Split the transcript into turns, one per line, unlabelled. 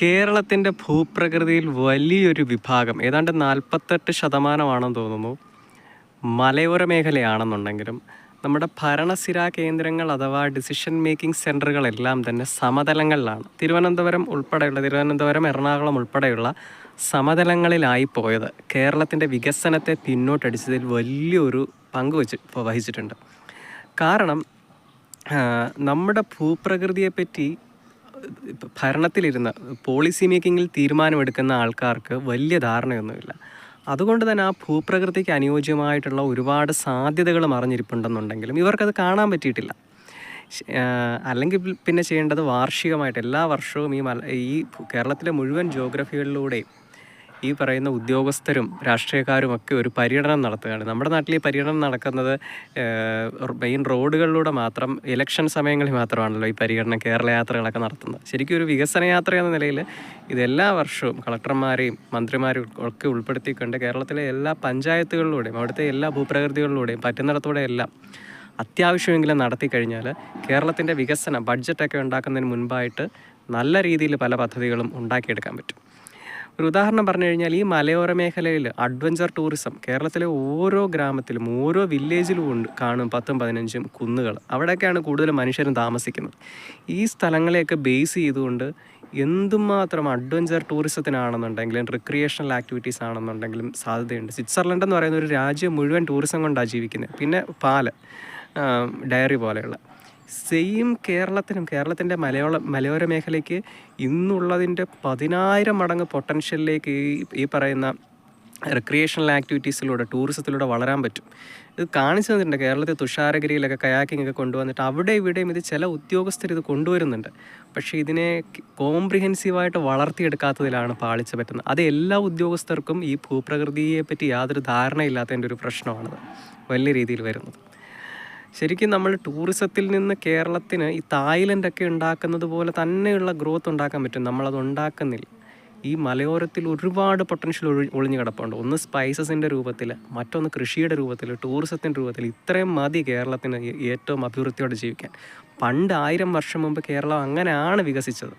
കേരളത്തിൻ്റെ ഭൂപ്രകൃതിയിൽ വലിയൊരു വിഭാഗം ഏതാണ്ട് 48% തോന്നുന്നു മലയോര മേഖലയാണെന്നുണ്ടെങ്കിലും നമ്മുടെ ഭരണസിരാ കേന്ദ്രങ്ങൾ അഥവാ ഡിസിഷൻ മേക്കിംഗ് സെൻറ്ററുകളെല്ലാം തന്നെ സമതലങ്ങളിലാണ്. തിരുവനന്തപുരം, എറണാകുളം ഉൾപ്പെടെയുള്ള സമതലങ്ങളിലായി പോയത് കേരളത്തിൻ്റെ വികസനത്തെ പിന്നോട്ടടിച്ചതിൽ വലിയൊരു പങ്ക് വഹിച്ചിട്ടുണ്ട്. കാരണം നമ്മുടെ ഭൂപ്രകൃതിയെപ്പറ്റി ഭരണത്തിലിരുന്ന് പോളിസി മേക്കിങ്ങിൽ തീരുമാനമെടുക്കുന്ന ആൾക്കാർക്ക് വലിയ ധാരണയൊന്നുമില്ല. അതുകൊണ്ട് തന്നെ ആ ഭൂപ്രകൃതിക്ക് അനുയോജ്യമായിട്ടുള്ള ഒരുപാട് സാധ്യതകൾ മറഞ്ഞിരിപ്പുണ്ടെന്നുണ്ടെങ്കിലും ഇവർക്കത് കാണാൻ പറ്റിയിട്ടില്ല. അല്ലെങ്കിൽ പിന്നെ ചെയ്യേണ്ടത് വാർഷികമായിട്ട് എല്ലാ വർഷവും ഈ കേരളത്തിലെ മുഴുവൻ ജോഗ്രഫികളിലൂടെയും ഈ പറയുന്ന ഉദ്യോഗസ്ഥരും രാഷ്ട്രീയക്കാരുമൊക്കെ ഒരു പര്യടനം നടത്തുകയാണ്. നമ്മുടെ നാട്ടിൽ ഈ പര്യടനം നടക്കുന്നത് മെയിൻ റോഡുകളിലൂടെ മാത്രം, ഇലക്ഷൻ സമയങ്ങളിൽ മാത്രമാണല്ലോ ഈ പര്യടനം, കേരള യാത്രകളൊക്കെ നടത്തുന്നത്. ശരിക്കും ഒരു വികസന യാത്ര എന്ന നിലയിൽ ഇതെല്ലാ വർഷവും കളക്ടർമാരെയും മന്ത്രിമാരെയും ഒക്കെ ഉൾപ്പെടുത്തിക്കൊണ്ട് കേരളത്തിലെ എല്ലാ പഞ്ചായത്തുകളിലൂടെയും അവിടുത്തെ എല്ലാ ഭൂപ്രകൃതികളിലൂടെയും പറ്റുന്നിടത്തൂടെ എല്ലാം അത്യാവശ്യമെങ്കിലും നടത്തി കഴിഞ്ഞാൽ കേരളത്തിൻ്റെ വികസന ബഡ്ജറ്റൊക്കെ ഉണ്ടാക്കുന്നതിന് മുൻപായിട്ട് നല്ല രീതിയിൽ പല പദ്ധതികളും ഉണ്ടാക്കിയെടുക്കാൻ പറ്റും. ഒരു ഉദാഹരണം പറഞ്ഞു കഴിഞ്ഞാൽ ഈ മലയോര മേഖലയിൽ അഡ്വഞ്ചർ ടൂറിസം കേരളത്തിലെ ഓരോ ഗ്രാമത്തിലും ഓരോ വില്ലേജിലും കാണും 10-15 കുന്നുകൾ. അവിടെയൊക്കെയാണ് കൂടുതലും മനുഷ്യരും താമസിക്കുന്നത്. ഈ സ്ഥലങ്ങളെയൊക്കെ ബേസ് ചെയ്തുകൊണ്ട് എന്തുമാത്രം അഡ്വഞ്ചർ ടൂറിസത്തിനാണെന്നുണ്ടെങ്കിലും റിക്രിയേഷണൽ ആക്ടിവിറ്റീസ് ആണെന്നുണ്ടെങ്കിലും സാധ്യതയുണ്ട്. സ്വിറ്റ്സർലൻഡ് എന്ന് പറയുന്ന ഒരു രാജ്യം മുഴുവൻ ടൂറിസം കൊണ്ടാണ് ജീവിക്കുന്നത്. പിന്നെ ഡയറി പോലെയുള്ള സെയിം കേരളത്തിൻ്റെ മലയോര മേഖലയ്ക്ക് ഇന്നുള്ളതിൻ്റെ 10,000 മടങ്ങ് പൊട്ടൻഷ്യലിലേക്ക് ഈ പറയുന്ന റിക്രിയേഷണൽ ആക്ടിവിറ്റീസിലൂടെ ടൂറിസത്തിലൂടെ വളരാൻ പറ്റും. ഇത് കാണിച്ചു തന്നിട്ടുണ്ട്. കേരളത്തിൽ തുഷാരഗിരിയിലൊക്കെ കയാക്കിംഗ് ഒക്കെ കൊണ്ടുവന്നിട്ട് അവിടെ ഇവിടെയും ഇത് ചില ഉദ്യോഗസ്ഥർ ഇത് കൊണ്ടുവരുന്നുണ്ട്. പക്ഷേ ഇതിനെ കോംപ്രിഹെൻസീവായിട്ട് വളർത്തിയെടുക്കാത്തതിലാണ് പാളിച്ച പറ്റുന്നത്. അത് എല്ലാ ഉദ്യോഗസ്ഥർക്കും ഈ ഭൂപ്രകൃതിയെപ്പറ്റി യാതൊരു ധാരണയില്ലാത്തതിൻ്റെ ഒരു പ്രശ്നമാണത് വലിയ രീതിയിൽ വരുന്നത്. ശരിക്കും നമ്മൾ ടൂറിസത്തിൽ നിന്ന് കേരളത്തിന് ഈ തായ്ലൻഡൊക്കെ ഉണ്ടാക്കുന്നത് പോലെ തന്നെയുള്ള ഗ്രോത്ത് ഉണ്ടാക്കാൻ പറ്റും. നമ്മളത് ഉണ്ടാക്കുന്നില്ല. ഈ മലയോരത്തിൽ ഒരുപാട് പൊട്ടൻഷ്യൽ ഒളിഞ്ഞു കിടപ്പുണ്ട്. ഒന്ന് സ്പൈസസിൻ്റെ രൂപത്തിൽ, മറ്റൊന്ന് കൃഷിയുടെ രൂപത്തിൽ, ടൂറിസത്തിൻ്റെ രൂപത്തിൽ. ഇത്രയും മതി കേരളത്തിന് ഏറ്റവും അഭിവൃദ്ധിയോടെ ജീവിക്കാൻ. പണ്ട് 1000 വർഷം മുമ്പ് കേരളം അങ്ങനെയാണ് വികസിച്ചത്.